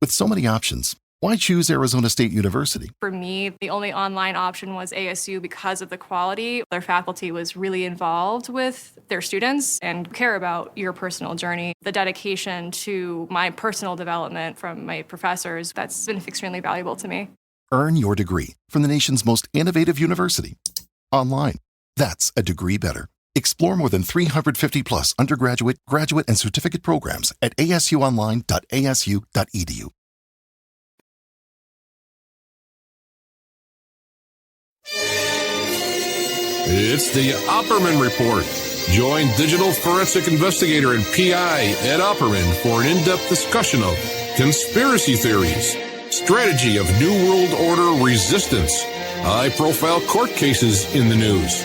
With so many options, why choose Arizona State University? For me, the only online option was ASU because of the quality. Their faculty was really involved with their students and care about your personal journey. The dedication to my personal development from my professors, that's been extremely valuable to me. Earn your degree from the nation's most innovative university. Online. That's a degree better. Explore more than 350 plus undergraduate, graduate, and certificate programs at asuonline.asu.edu. It's the Opperman Report. Join digital forensic investigator and PI Ed Opperman for an in-depth discussion of conspiracy theories, strategy of New World Order resistance, high-profile court cases in the news,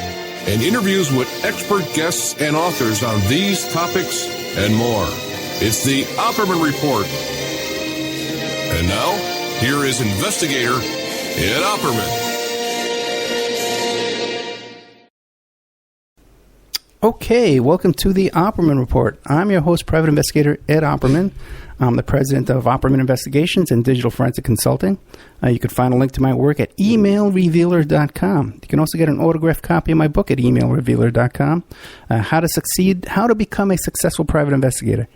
and interviews with expert guests and authors on these topics and more. It's the Opperman Report. And now, here is investigator Ed Opperman. Okay, welcome to the Opperman Report. I'm your host, Private Investigator Ed Opperman. I'm the president of Opperman Investigations and Digital Forensic Consulting. You can find a link to my work at emailrevealer.com. You can also get an autographed copy of my book at emailrevealer.com. How to succeed, how to become a successful private investigator.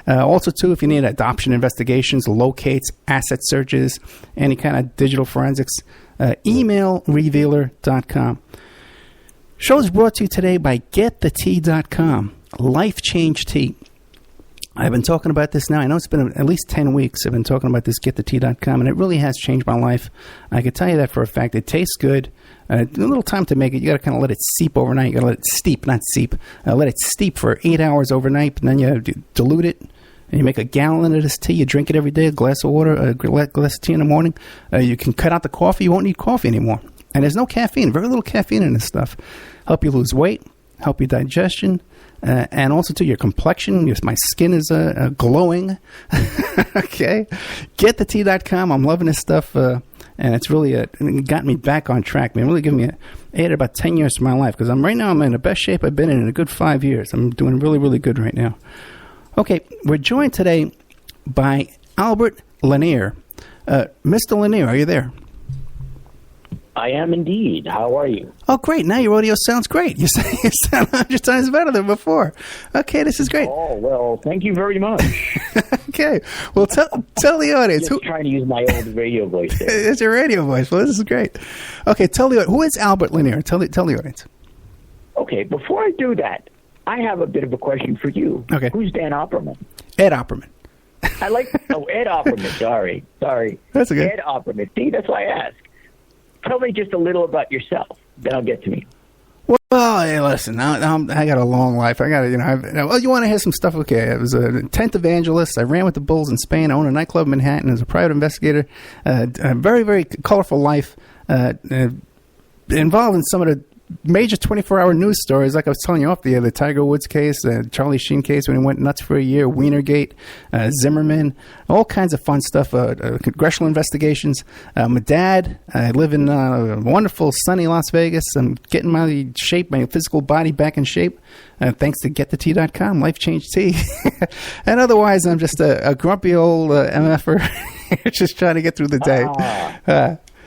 Also, too, if you need adoption investigations, locates, asset searches, any kind of digital forensics, emailrevealer.com. Show is brought to you today by GetTheTea.com, Life Change Tea. I've been talking about this now. I know it's been at least 10 weeks I've been talking about this GetTheTea.com, and it really has changed my life. I can tell you that for a fact. It tastes good. A little time to make it. You got to kind of let it seep overnight. You got to let it steep, not seep. Let it steep for 8 hours overnight, and then you dilute it, and you make a gallon of this tea. You drink it every day, a glass of water, a glass of tea in the morning. You can cut out the coffee. You won't need coffee anymore. And there's no caffeine, very little caffeine in this stuff. Help you lose weight, help your digestion, and also to your complexion. My skin is glowing. Okay. GetTheTea.com. I'm loving this stuff, and it's really it got me back on track. Man, really giving me added about 10 years to my life, because right now I'm in the best shape I've been in a good 5 years. I'm doing really, really good right now. Okay, we're joined today by Albert Lanier. Mr. Lanier, are you there? I am indeed. How are you? Oh, great. Now your audio sounds great. You sound 100 times better than before. Okay, this is great. Oh, well, thank you very much. Okay. Well, tell the audience. Just trying to use my old radio voice there. It's your radio voice. Well, this is great. Okay, tell the audience. Who is Albert Lanier? Tell the audience. Okay, before I do that, I have a bit of a question for you. Okay. Who's Dan Opperman? Ed Opperman. Ed Opperman. Sorry. That's okay. Ed Opperman. See, that's why I asked. Tell me just a little about yourself. Then I'll get to me. Well, hey, listen, I got a long life. I got to, well, you want to hear some stuff? Okay, I was a tent evangelist. I ran with the Bulls in Spain. I owned a nightclub in Manhattan as a private investigator. A very, very colorful life. Involved in some of the major 24-hour news stories, like I was telling you off the air, the Tiger Woods case, the Charlie Sheen case when he went nuts for a year, Wienergate, Zimmerman, all kinds of fun stuff, congressional investigations. My dad, I live in wonderful, sunny Las Vegas. I'm getting my physical body back in shape, thanks to GetTheTea.com, Life Change Tea. And otherwise, I'm just a grumpy old MFer just trying to get through the day.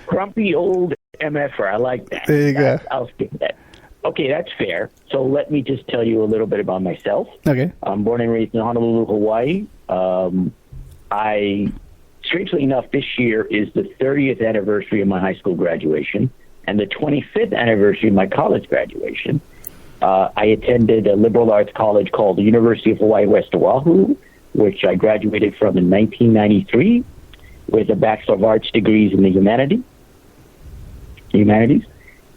Grumpy old MFer. I like that. There you go. I'll skip that. Okay, that's fair. So let me just tell you a little bit about myself. Okay. I'm born and raised in Honolulu, Hawaii. Strangely enough, this year is the 30th anniversary of my high school graduation and the 25th anniversary of my college graduation. I attended a liberal arts college called the University of Hawaii West Oahu, which I graduated from in 1993 with a Bachelor of Arts degrees in the humanities.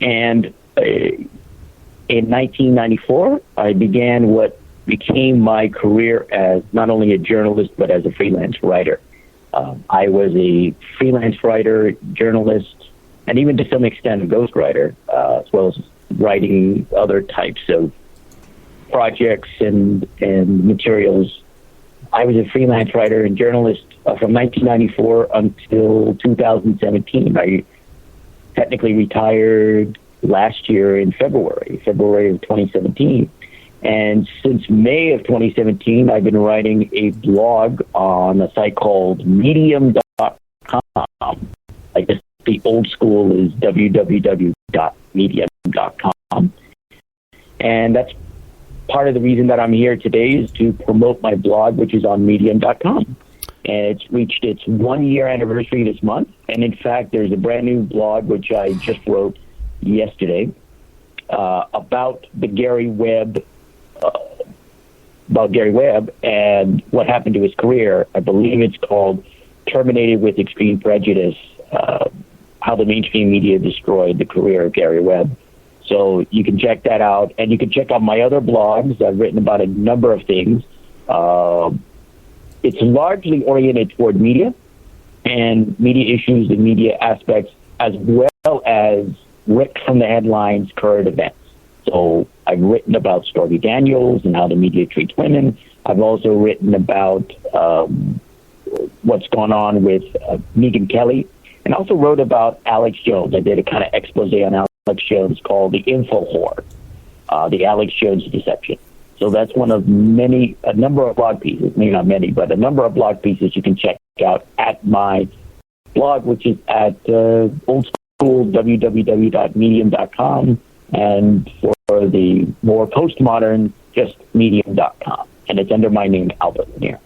And in 1994, I began what became my career as not only a journalist, but as a freelance writer. I was a freelance writer, journalist, and even to some extent a ghostwriter, as well as writing other types of projects and materials. I was a freelance writer and journalist from 1994 until 2017. I technically retired last year in February of 2017. And since May of 2017, I've been writing a blog on a site called medium.com. I guess the old school is www.medium.com. And that's part of the reason that I'm here today, is to promote my blog, which is on medium.com. And it's reached its 1-year anniversary this month. And in fact, there's a brand new blog, which I just wrote yesterday, about Gary Webb and what happened to his career. I believe it's called Terminated with Extreme Prejudice, how the mainstream media destroyed the career of Gary Webb. So you can check that out, and you can check out my other blogs. I've written about a number of things. It's largely oriented toward media and media issues and media aspects, as well as ripped from the headlines current events. So I've written about Stormy Daniels and how the media treats women. I've also written about what's going on with Megyn Kelly, and also wrote about Alex Jones. I did a kind of expose on Alex Jones called the Info Whore, the Alex Jones deception. So that's one of a number of blog pieces, maybe not many, but a number of blog pieces you can check out at my blog, which is at old school www.medium.com, and for the more postmodern, just medium.com. And it's under my name, Albert Lanier.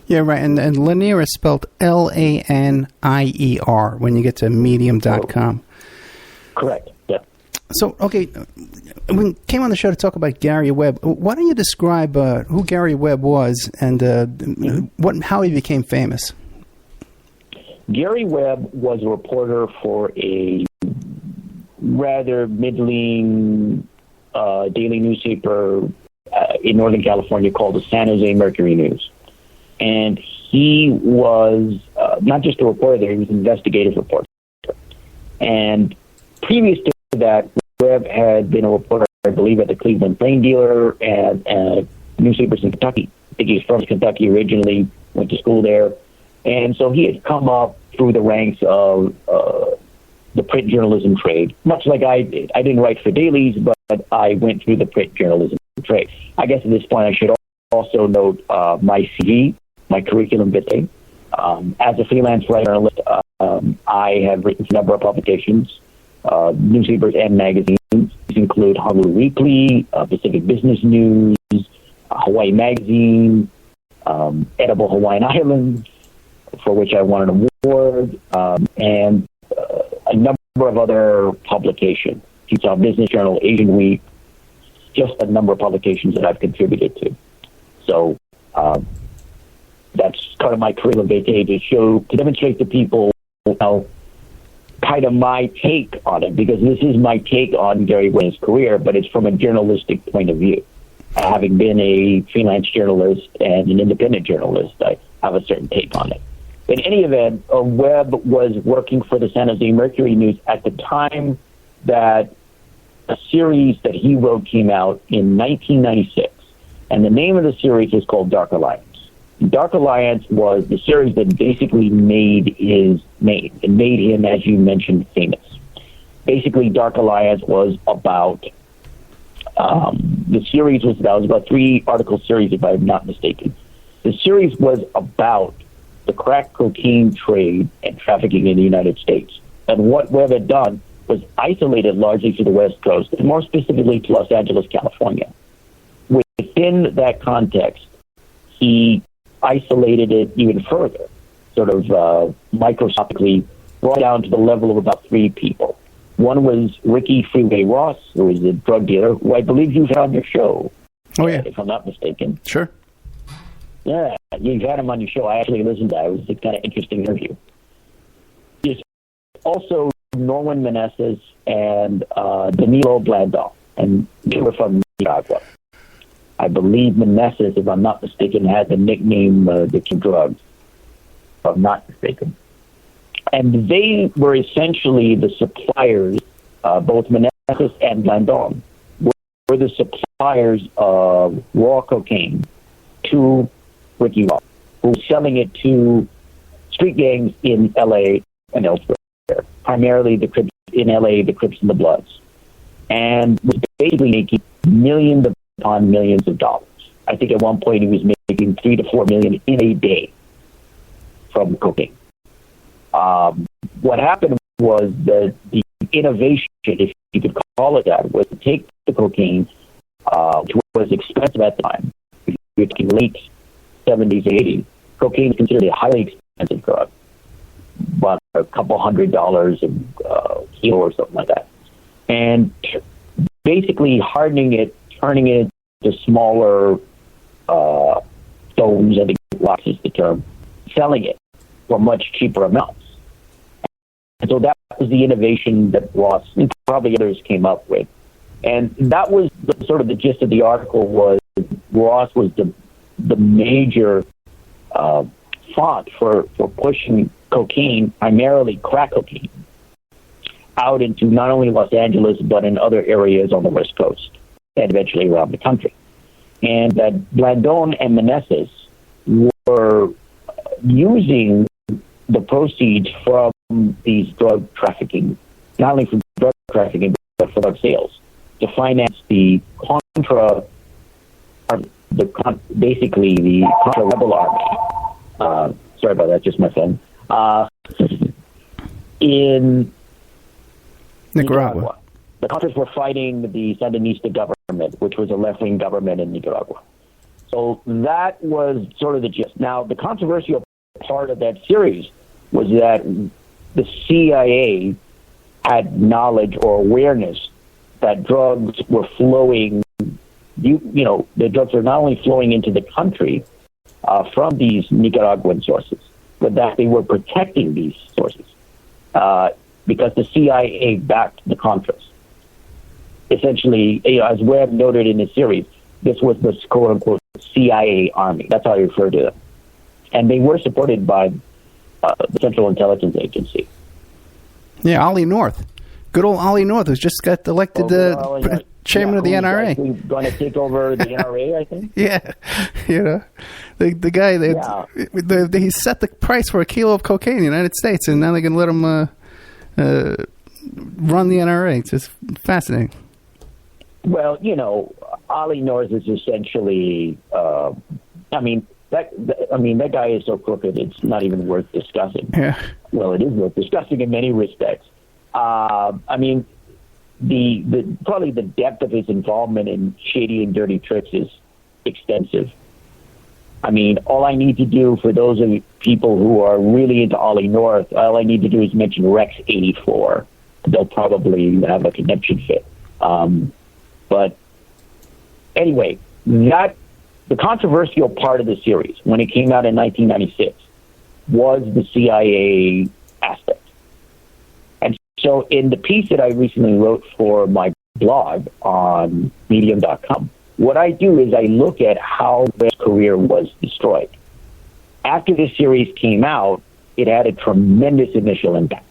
Yeah, right. And Lanier is spelled Lanier when you get to medium.com. Correct. Yeah. So, okay, we came on the show to talk about Gary Webb. Why don't you describe who Gary Webb was and how he became famous? Gary Webb was a reporter for a rather middling daily newspaper in Northern California called the San Jose Mercury News. And he was not just a reporter there, he was an investigative reporter. And previous to that, Webb had been a reporter, I believe, at the Cleveland Plain Dealer and newspapers in Kentucky. I think he's from Kentucky originally, went to school there. And so he had come up through the ranks of the print journalism trade, much like I did. I didn't write for dailies, but I went through the print journalism trade. I guess at this point I should also note my CV, my curriculum vitae. As a freelance writer and journalist, I have written for a number of publications, newspapers and magazines. These include Honolulu Weekly, Pacific Business News, Hawaii Magazine, Edible Hawaiian Islands, for which I won an award, and a number of other publications. Utah Business Journal, Asian Week, just a number of publications that I've contributed to. So that's kind of my curriculum vitae to demonstrate to people, kind of my take on it, because this is my take on Gary Webb's career, but it's from a journalistic point of view. Having been a freelance journalist and an independent journalist, I have a certain take on it. In any event, Webb was working for the San Jose Mercury News at the time that a series that he wrote came out in 1996. And the name of the series was called Dark Alliance. Dark Alliance was the series that basically made him, as you mentioned, famous. Basically, Dark Alliance was about, the series was about 3-article series, if I'm not mistaken. The series was about the crack cocaine trade and trafficking in the United States. And what Webb had done was isolated largely to the West Coast, and more specifically to Los Angeles, California. Within that context, he isolated it even further, sort of microscopically, brought down to the level of about 3 people. One was Ricky Freeway Ross, who was a drug dealer, who I believe you've had on your show, if I'm not mistaken. Sure. Yeah, you've had him on your show. I actually listened to it. It was a kind of interesting interview. There's also Norman Meneses and Danilo Blandon, and they were from Nicaragua. I believe Meneses, if I'm not mistaken, had the nickname the King Drugs, if I'm not mistaken. And they were essentially the suppliers, both Meneses and Blandon, were the suppliers of raw cocaine to Ricky Ross, who was selling it to street gangs in L.A. and elsewhere, primarily the Crips in L.A., the Crips and the Bloods, and was basically making millions of on millions of dollars. I think at one point he was making $3 to $4 million in a day from cocaine. What happened was the innovation, if you could call it that, was to take the cocaine, which was expensive at the time. You're talking late 70s, 80s. Cocaine is considered a highly expensive drug, but a couple $100 a kilo or something like that. And basically hardening it, turning it into smaller stones, I think wax is the term, selling it for much cheaper amounts. And so that was the innovation that Ross and probably others came up with. And that was sort of the gist of the article. Was Ross was the major font for pushing cocaine, primarily crack cocaine, out into not only Los Angeles, but in other areas on the West Coast, and eventually around the country. And that Blandon and Meneses were using the proceeds from these drug trafficking, not only from drug trafficking, but for drug sales, to finance the basically the Contra rebel army. Sorry about that, just my phone. In Nicaragua. The Contras were fighting the Sandinista government, which was a left-wing government in Nicaragua. So that was sort of the gist. Now, the controversial part of that series was that the CIA had knowledge or awareness that drugs were flowing, the drugs were not only flowing into the country from these Nicaraguan sources, but that they were protecting these sources because the CIA backed the Contras. Essentially, as Webb noted in his series, this was the quote-unquote CIA army. That's how I refer to them. And they were supported by the Central Intelligence Agency. Yeah, Ollie North. Good old Ollie North, who's just got elected chairman of the NRA. We're going to take over the NRA, I think. Yeah, the guy that he set the price for a kilo of cocaine in the United States, and now they're going to let him run the NRA. It's just fascinating. Well, Ollie North is essentially. That guy is so crooked, it's not even worth discussing. Yeah. Well, it is worth discussing in many respects. Probably the depth of his involvement in shady and dirty tricks is extensive. All I need to do for those of people who are really into Ollie North, all I need to do is mention Rex 84. They'll probably have a connection fit. But anyway, the controversial part of the series, when it came out in 1996, was the CIA aspect. And so in the piece that I recently wrote for my blog on medium.com, what I do is I look at how his career was destroyed. After this series came out, it had a tremendous initial impact.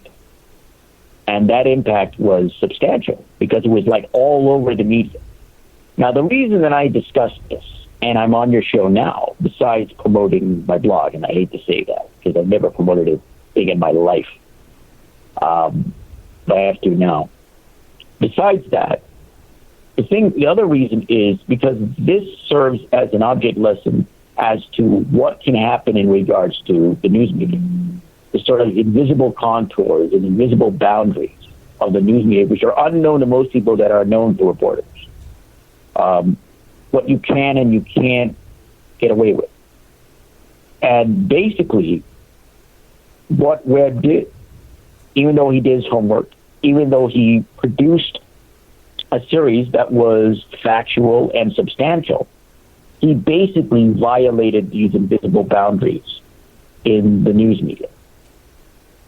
And that impact was substantial because it was like all over the media. Now, the reason that I discussed this, and I'm on your show now, besides promoting my blog, and I hate to say that because I've never promoted a thing in my life, but I have to now. Besides that, the other reason is because this serves as an object lesson as to what can happen in regards to the news media, the sort of invisible contours and invisible boundaries of the news media, which are unknown to most people that are known to reporters. What you can and you can't get away with. And basically, what Webb did, even though he did his homework, even though he produced a series that was factual and substantial, he basically violated these invisible boundaries in the news media.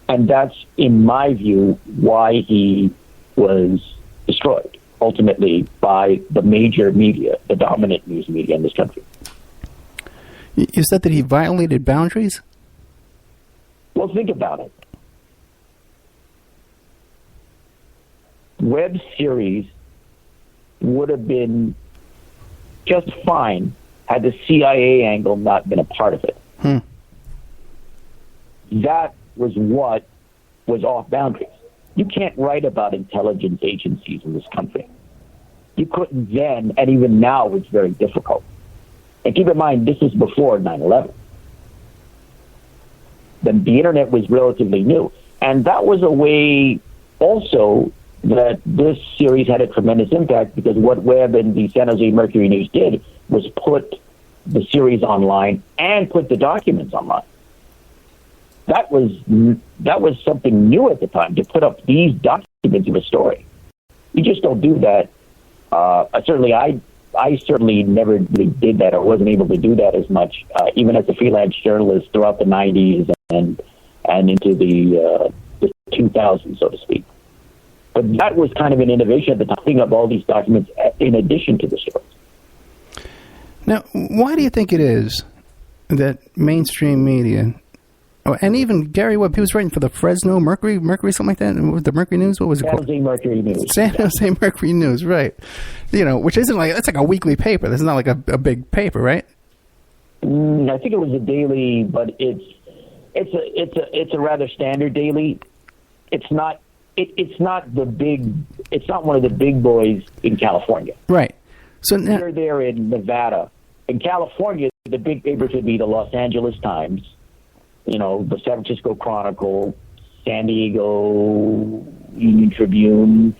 And that's, in my view, why he was destroyed, ultimately, by the major media, the dominant news media in this country. You said that he violated boundaries? Well, think about it. Webb's series would have been just fine had the CIA angle not been a part of it. That was what was off boundaries. You can't write about intelligence agencies in this country. You couldn't then, and even now it's very difficult. And keep in mind, this is before 9/11. The internet was relatively new. And that was a way also that this series had a tremendous impact, because what Webb and the San Jose Mercury News did was put the series online and put the documents online. That was something new at the time, to put up these documents of a story. You just don't do that. I certainly never really did that, or wasn't able to do that as much, even as a freelance journalist throughout the 90s and into the 2000s, so to speak. But that was kind of an innovation at the time, putting up all these documents in addition to the stories. Now, why do you think it is that mainstream media, and even Gary Webb, he was writing for the Fresno Mercury, something like that, the Mercury News? What was it called? San Jose Mercury News. San Jose Mercury News, right. Which isn't like, that's like a weekly paper. This is not like a big paper, right? I think it was a daily, but it's a rather standard daily. It's not one of the big boys in California. Right. So now, they're there in Nevada. In California, the big papers would be the Los Angeles Times, the San Francisco Chronicle, San Diego Union Tribune,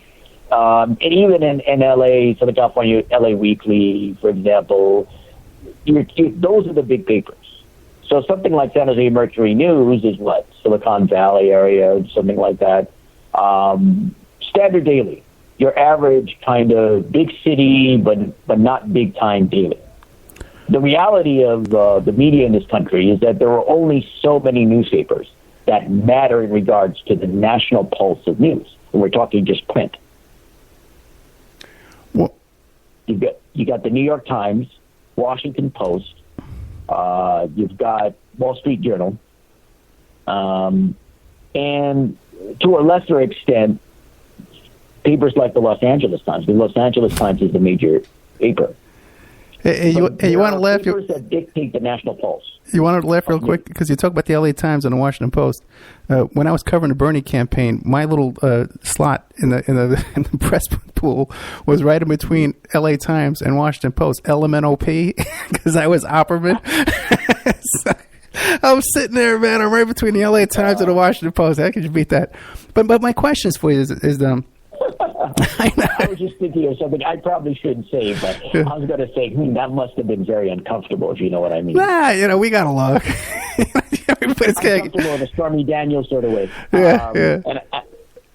and even in LA, Southern California, LA Weekly, for example. Those are the big papers. So something like San Jose Mercury News is what? Silicon Valley area, something like that. Standard daily. Your average kind of big city, but not big time daily. The reality of the media in this country is that there are only so many newspapers that matter in regards to the national pulse of news. And we're talking just print. Well, you got the New York Times, Washington Post, you've got Wall Street Journal, and to a lesser extent, papers like the Los Angeles Times. The Los Angeles Times is the major paper. Hey, you want to laugh? Papers that dictate the national pulse. You want to laugh real quick? Because you talk about the LA Times and the Washington Post. When I was covering the Bernie campaign, my little slot in the press pool was right in between LA Times and Washington Post, LMNOP, because I was Opperman. So, I'm sitting there, man. I'm right between the LA Times and the Washington Post. How could you beat that? But my question for you is I was just thinking of something I probably shouldn't say, but I was going to say, that must have been very uncomfortable, if you know what I mean. Nah, we got along. Uncomfortable in a Stormy Daniels sort of way. Yeah.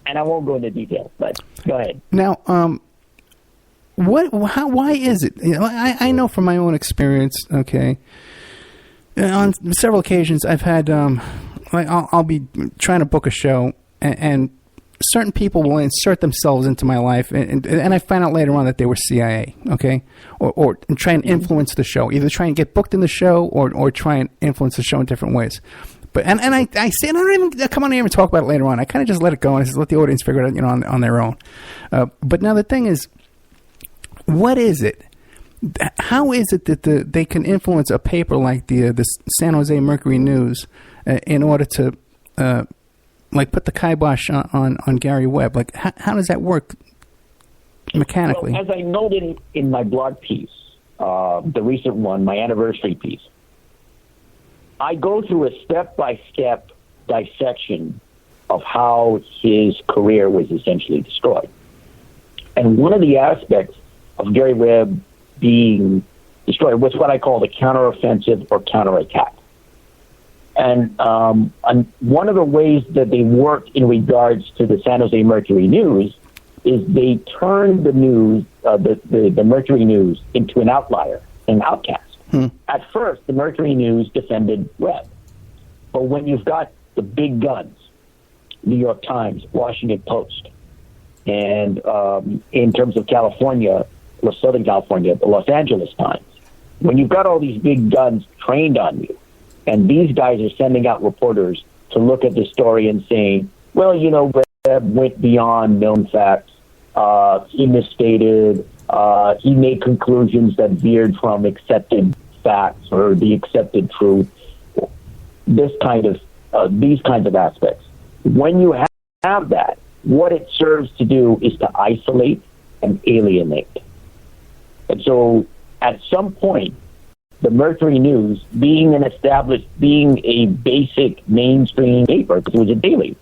And I won't go into details, but go ahead. Now, why is it? I know from my own experience, okay, on several occasions I've had, I'll be trying to book a show, and certain people will insert themselves into my life, and I find out later on that they were CIA, okay, or try and influence the show, either try and get booked in the show or try and influence the show in different ways. But and I say, and I don't even come on here and talk about it later on. I kind of just let it go and just let the audience figure it out, on their own. But now the thing is, what is it? How is it that they can influence a paper like the San Jose Mercury News in order to put the kibosh on Gary Webb? Like, how does that work mechanically? Well, as I noted in my blog piece, the recent one, my anniversary piece, I go through a step-by-step dissection of how his career was essentially destroyed. And one of the aspects of Gary Webb being destroyed was what I call the counteroffensive or counterattack. And one of the ways that they worked in regards to the San Jose Mercury News is they turned the news, the Mercury News, into an outlier, an outcast. At first, the Mercury News defended Webb. But when you've got the big guns, New York Times, Washington Post, and in terms of California, Southern California, the Los Angeles Times, when you've got all these big guns trained on you, and these guys are sending out reporters to look at the story and saying, well, Webb went beyond known facts. He misstated. He made conclusions that veered from accepted facts or the accepted truth. These kinds of aspects. When you have that, what it serves to do is to isolate and alienate. And so at some point, the Mercury News, being a basic mainstream paper, because it was a daily,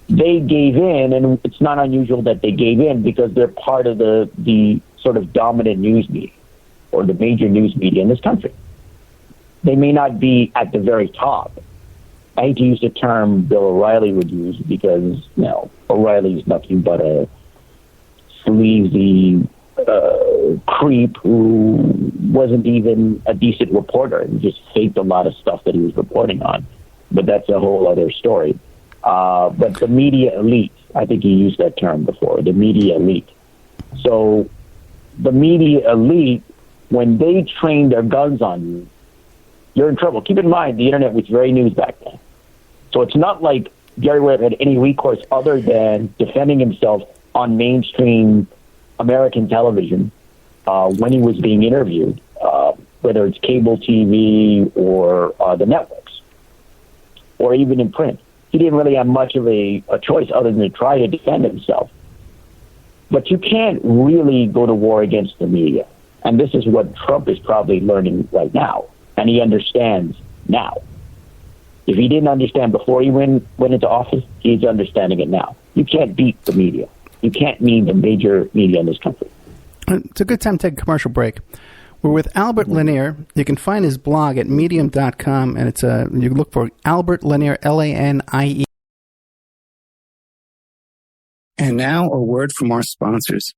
they gave in, and it's not unusual that they gave in because they're part of the sort of dominant news media or the major news media in this country. They may not be at the very top. I hate to use the term Bill O'Reilly would use because, O'Reilly's nothing but a sleazy creep who wasn't even a decent reporter and just faked a lot of stuff that he was reporting on. But that's a whole other story. But the media elite, I think you used that term before, the media elite. So the media elite, when they train their guns on you, you're in trouble. Keep in mind, the internet was very new back then. So it's not like Gary Webb had any recourse other than defending himself on mainstream American television when he was being interviewed, whether it's cable TV or the networks, or even in print. He didn't really have much of a choice other than to try to defend himself. But you can't really go to war against the media. And this is what Trump is probably learning right now. And he understands now. If he didn't understand before he went into office, he's understanding it now. You can't beat the media. You can't mean the major media in this country. It's a good time to take a commercial break. We're with Albert Lanier. You can find his blog at medium.com, and it's you can look for Albert Lanier, Lanie. And now a word from our sponsors.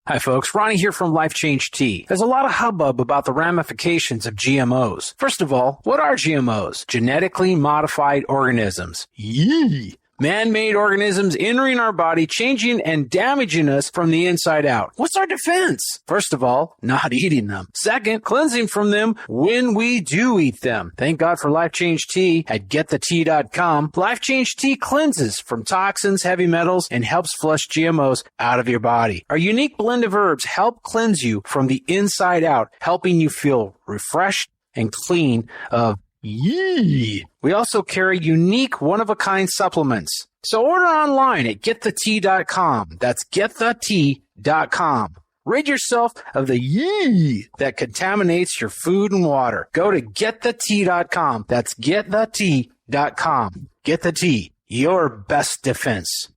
Hi folks, Ronnie here from Life Change Tea. There's a lot of hubbub about the ramifications of GMOs. First of all, what are GMOs? Genetically modified organisms. Yee! Man-made organisms entering our body, changing and damaging us from the inside out. What's our defense? First of all, not eating them. Second, cleansing from them when we do eat them. Thank God for Life Change Tea at getthetea.com. Life Change Tea cleanses from toxins, heavy metals, and helps flush GMOs out of your body. Our unique blend of herbs help cleanse you from the inside out, helping you feel refreshed and clean of yee. We also carry unique one-of-a-kind supplements. So order online at getthetea.com. That's getthetea.com. Rid yourself of the yee that contaminates your food and water. Go to getthetea.com. That's getthetea.com. Get the Tea, your best defense.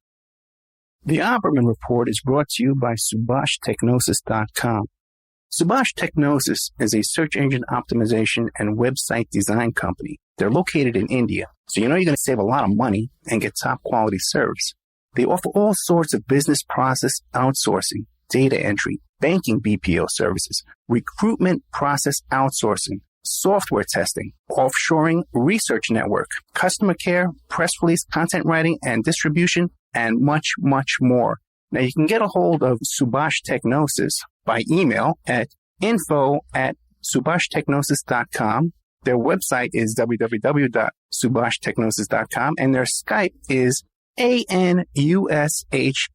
The Opperman Report is brought to you by SubhashTechnosis.com. Subash Technosis is a search engine optimization and website design company. They're located in India, so you know you're going to save a lot of money and get top quality service. They offer all sorts of business process outsourcing, data entry, banking BPO services, recruitment process outsourcing, software testing, offshoring, research network, customer care, press release, content writing and distribution, and much, much more. Now you can get a hold of Subash Technosis by email at info@subhashtechnosis.com. Their website is www.subhashtechnosis.com, and their Skype is ANUSHASUBASH.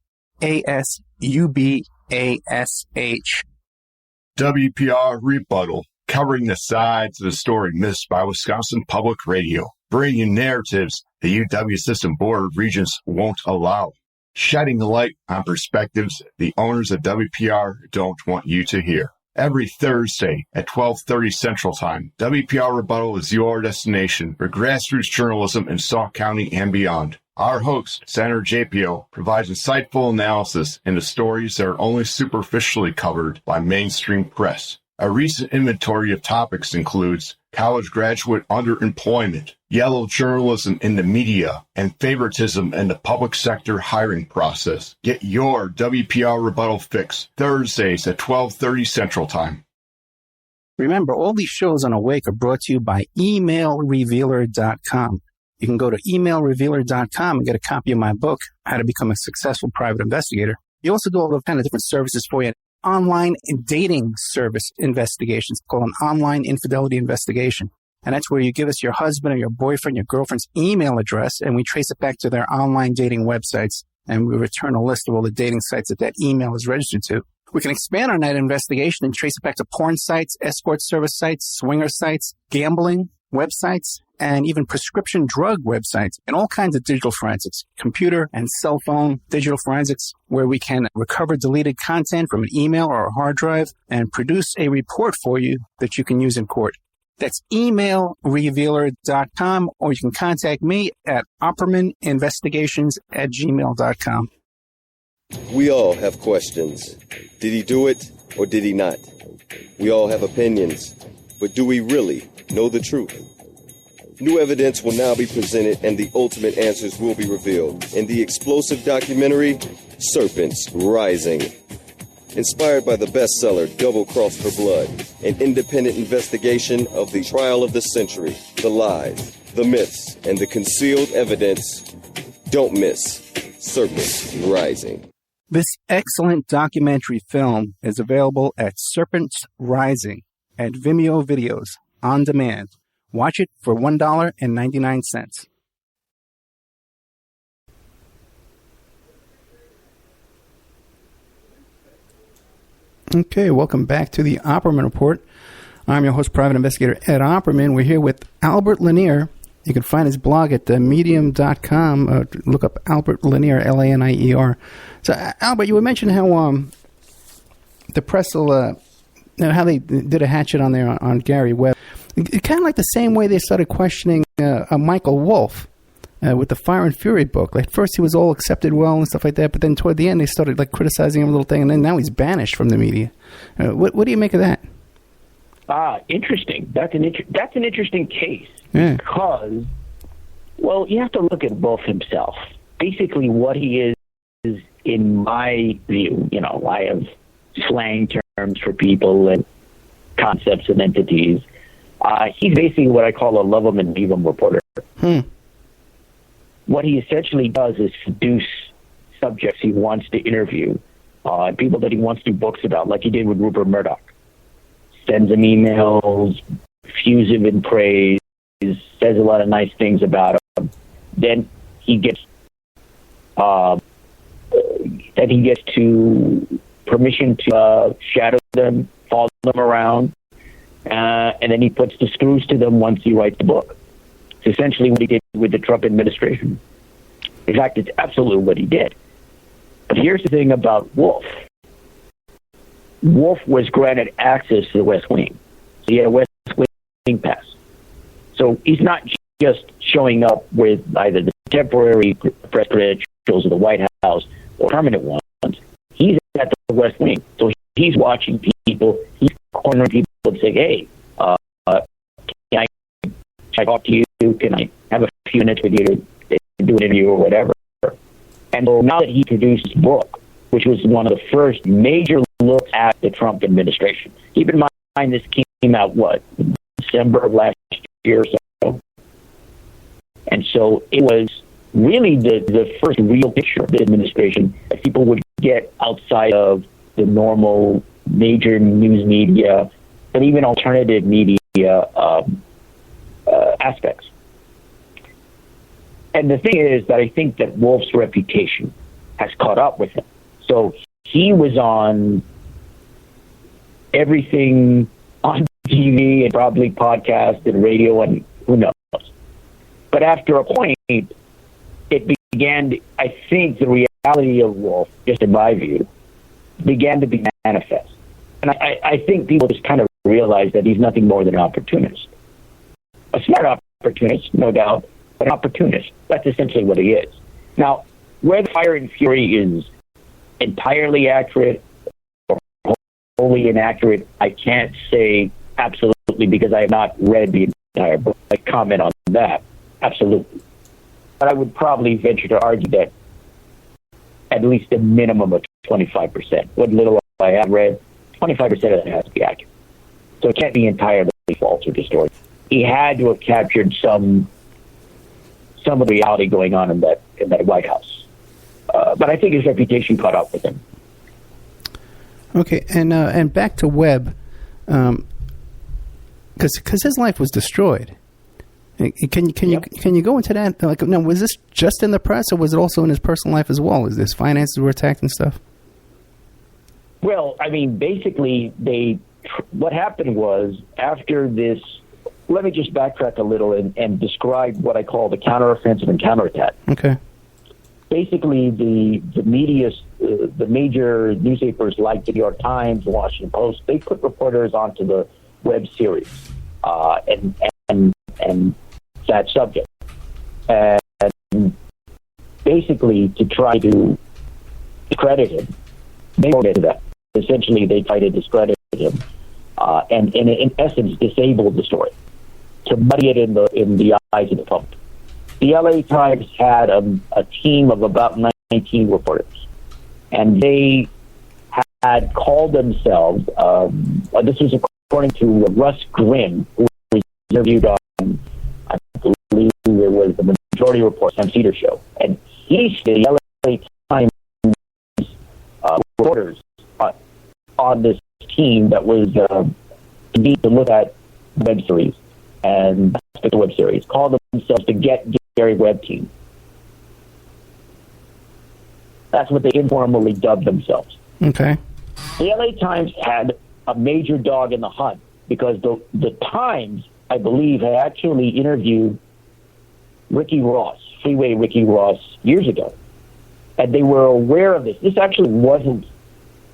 WPR Rebuttal, covering the sides of the story missed by Wisconsin Public Radio, bringing narratives the UW System Board of Regents won't allow, shedding light on perspectives the owners of WPR don't want you to hear. Every Thursday at 12:30 Central Time, WPR Rebuttal is your destination for grassroots journalism in Sauk County and beyond. Our host, Senator JPO, provides insightful analysis into stories that are only superficially covered by mainstream press. A recent inventory of topics includes college graduate underemployment, yellow journalism in the media, and favoritism in the public sector hiring process. Get your WPR Rebuttal fix Thursdays at 12:30 Central Time. Remember, all these shows on Awake are brought to you by emailrevealer.com. You can go to emailrevealer.com and get a copy of my book, How to Become a Successful Private Investigator. You also do all those kind of different services for you. Online dating service investigations called an online infidelity investigation. And that's where you give us your husband or your boyfriend, your girlfriend's email address, and we trace it back to their online dating websites, and we return a list of all the dating sites that email is registered to. We can expand on that investigation and trace it back to porn sites, escort service sites, swinger sites, gambling, websites, and even prescription drug websites, and all kinds of digital forensics, computer and cell phone digital forensics, where we can recover deleted content from an email or a hard drive and produce a report for you that you can use in court. That's emailrevealer.com, or you can contact me at oppermaninvestigations@gmail.com. We all have questions. Did he do it or did he not? We all have opinions, but do we really know the truth? New evidence will now be presented and the ultimate answers will be revealed in the explosive documentary, Serpents Rising. Inspired by the bestseller Double Cross for Blood, an independent investigation of the trial of the century, the lies, the myths, and the concealed evidence. Don't miss Serpents Rising. This excellent documentary film is available at Serpents Rising at Vimeo Videos on demand. Watch it for $1.99. Okay, welcome back to the Opperman Report. I'm your host, Private Investigator Ed Opperman. We're here with Albert Lanier. You can find his blog at medium.com. Look up Albert Lanier, Lanier. So, Albert, you were mentioning how the press will, how they did a hatchet on there on Gary Webb. Kind of like the same way they started questioning Michael Wolff with the Fire and Fury book. Like, first he was all accepted well and stuff like that, but then toward the end they started like criticizing him a little thing, and then now he's banished from the media. What do you make of that? Interesting. That's an interesting case. Yeah. Because, well, you have to look at Wolff himself. Basically, what he is in my view, I have slang terms for people and concepts and entities. He's basically what I call a love 'em and leave 'em reporter. What he essentially does is seduce subjects he wants to interview, people that he wants to do books about, like he did with Rupert Murdoch. Sends him emails, effusive in praise, says a lot of nice things about him. Then he gets to permission to shadow them, follow them around, and then he puts the screws to them once he writes the book. It's essentially what he did with the Trump administration. In fact, it's absolutely what he did. But here's the thing about Wolff. Wolff was granted access to the West Wing. So he had a West Wing pass. So he's not just showing up with either the temporary press credentials of the White House or permanent ones. He's at the West Wing. So he's watching people, he's cornering people and saying, hey, can I talk to you? Can I have a few minutes with you to do an interview or whatever? And so now that he produced his book, which was one of the first major looks at the Trump administration. Keep in mind, this came out, December of last year or so. And so it was really the first real picture of the administration that people would get outside of the normal major news media and even alternative media aspects. And the thing is that I think that Wolff's reputation has caught up with him. So he was on everything on TV and probably podcast and radio and who knows. But after a point, it began, I think the reality of Wolff, just in my view, began to be manifest. And I think people just kind of realized that he's nothing more than an opportunist. A smart opportunist, no doubt, but an opportunist. That's essentially what he is. Now, whether Fire and Fury is entirely accurate or wholly inaccurate, I can't say absolutely because I have not read the entire book. I comment on that, absolutely. But I would probably venture to argue that at least a minimum of 25%. What little I have read, 25% of that has to be accurate. So it can't be entirely false or distorted. He had to have captured some of the reality going on in that White House. But I think his reputation caught up with him. Okay, and back to Webb, because his life was destroyed. Can you go into that? Like, now, was this just in the press, or was it also in his personal life as well? Is his finances were attacked and stuff? Well, I mean, basically, what happened was after this let me just backtrack a little and describe what I call the counteroffensive and counterattack. Okay. Basically, the media, the major newspapers like the New York Times, the Washington Post, they put reporters onto the web series and that subject, and basically to try to discredit him. They did that. Essentially, they tried to discredit him, and in essence, disable the story to muddy it in the eyes of the public. The LA Times had a team of about 19 reporters, and they had called themselves, this was according to Russ Grimm, who was interviewed on, I believe it was the Majority Report, Sam Cedar Show, and he said the LA Times reporters on this team that was to look at web series and the web series called themselves the Get Gary Webb team. That's what they informally dubbed themselves. Okay. The LA Times had a major dog in the hunt because the Times, I believe, had actually interviewed Ricky Ross, Freeway Ricky Ross, years ago. And they were aware of this. This actually wasn't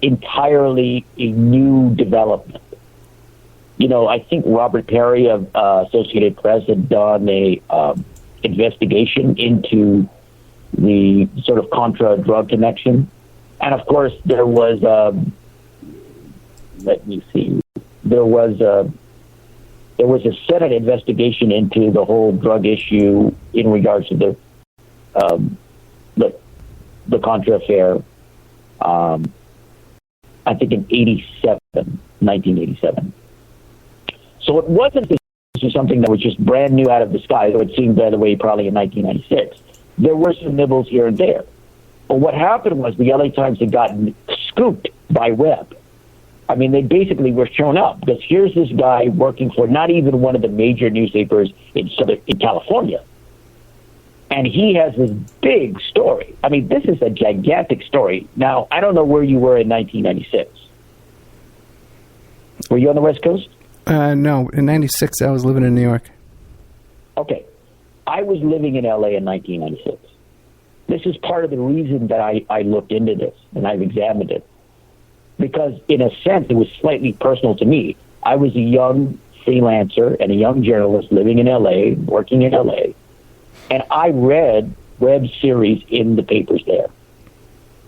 entirely a new development. You know, I think Robert Perry of Associated Press had done a investigation into the sort of Contra drug connection. And of course, there was, there was a Senate investigation into the whole drug issue in regards to the Contra affair. I think in 1987. So it wasn't this was something that was just brand new out of the sky, though it seemed, by the way, probably in 1996. There were some nibbles here and there. But what happened was the LA Times had gotten scooped by Webb. I mean, they basically were shown up because here's this guy working for not even one of the major newspapers in California. And he has this big story. I mean, this is a gigantic story. Now, I don't know where you were in 1996. Were you on the West Coast? No. In 96, I was living in New York. Okay. I was living in L.A. in 1996. This is part of the reason that I looked into this and I've examined it. Because, in a sense, it was slightly personal to me. I was a young freelancer and a young journalist living in L.A., working in L.A., and I read web series in the papers there.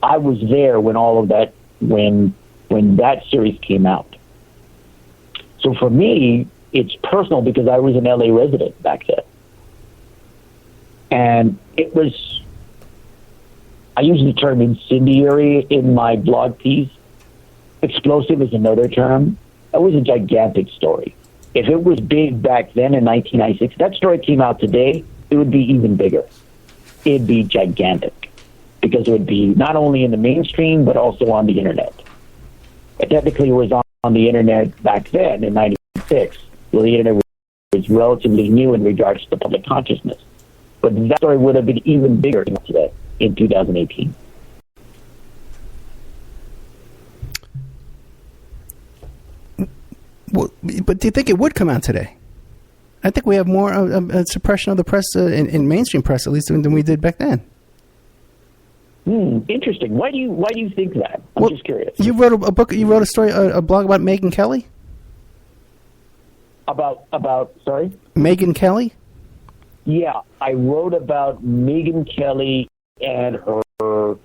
I was there when all of that, when that series came out. So for me, it's personal because I was an LA resident back then. And it was, I use the term incendiary in my blog piece. Explosive is another term. That was a gigantic story. If it was big back then in 1996, that story came out today, it would be even bigger. It'd be gigantic because it would be not only in the mainstream, but also on the internet. It technically was on the internet back then in 96. Well, the internet was relatively new in regards to the public consciousness. But that story would have been even bigger today in 2018. Well, but do you think it would come out today? I think we have more suppression of the press in mainstream press, at least, than we did back then. Interesting. Why do you think that? I'm just curious. You wrote a book. You wrote a story, a blog about Megyn Kelly. About sorry, Megyn Kelly. Yeah, I wrote about Megyn Kelly and her.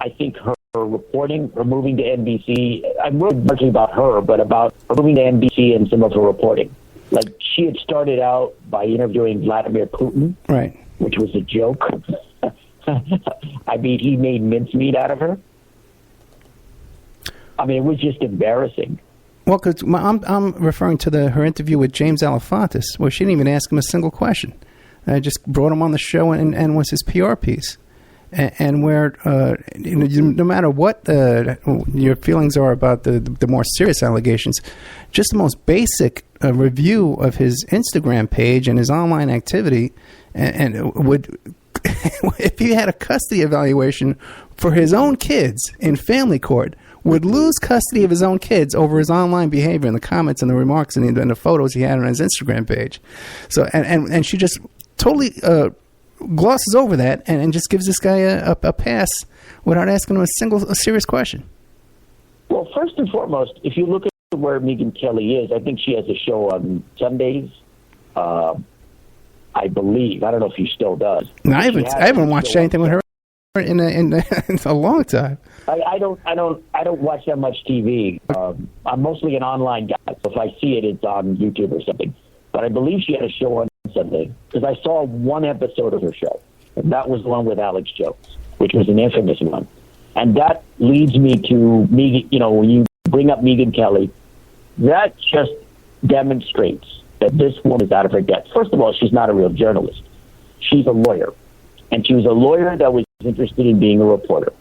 I think her reporting, her moving to NBC. I wrote largely about her, but about her moving to NBC and some of her reporting. Like, she had started out by interviewing Vladimir Putin, right? Which was a joke. I mean, he made mincemeat out of her. I mean, it was just embarrassing. Well, because I'm referring to her interview with James Alefantis, where she didn't even ask him a single question. I just brought him on the show and was his PR piece. And where, no matter what your feelings are about the more serious allegations, just the most basic review of his Instagram page and his online activity, and would, if he had a custody evaluation for his own kids in family court, would lose custody of his own kids over his online behavior and the comments and the remarks and the photos he had on his Instagram page. So, and she just totally glosses over that and just gives this guy a pass without asking him a serious question. Well, first and foremost, if you look at where Megyn Kelly is, I think she has a show on Sundays. I believe. I don't know if she still does. No, I haven't watched anything with her in a long time. I don't watch that much TV. I'm mostly an online guy, so if I see it, it's on YouTube or something. But I believe she had a show on Sunday because I saw one episode of her show, and that was the one with Alex Jones, which was an infamous one. And that leads me to Megyn. You know, when you bring up Megyn Kelly, that just demonstrates that this woman is out of her depth. First of all, she's not a real journalist. She's a lawyer. And she was a lawyer that was interested in being a reporter.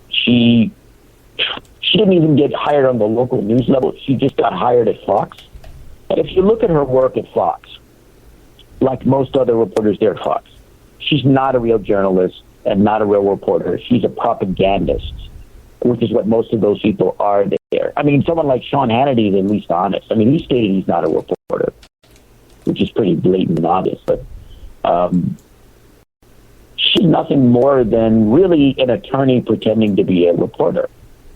She didn't even get hired on the local news level. She just got hired at Fox. And if you look at her work at Fox, like most other reporters there at Fox, she's not a real journalist and not a real reporter. She's a propagandist, which is what most of those people are there. I mean, someone like Sean Hannity is at least honest. I mean, he stated he's not a reporter, which is pretty blatant and obvious. But she's nothing more than really an attorney pretending to be a reporter.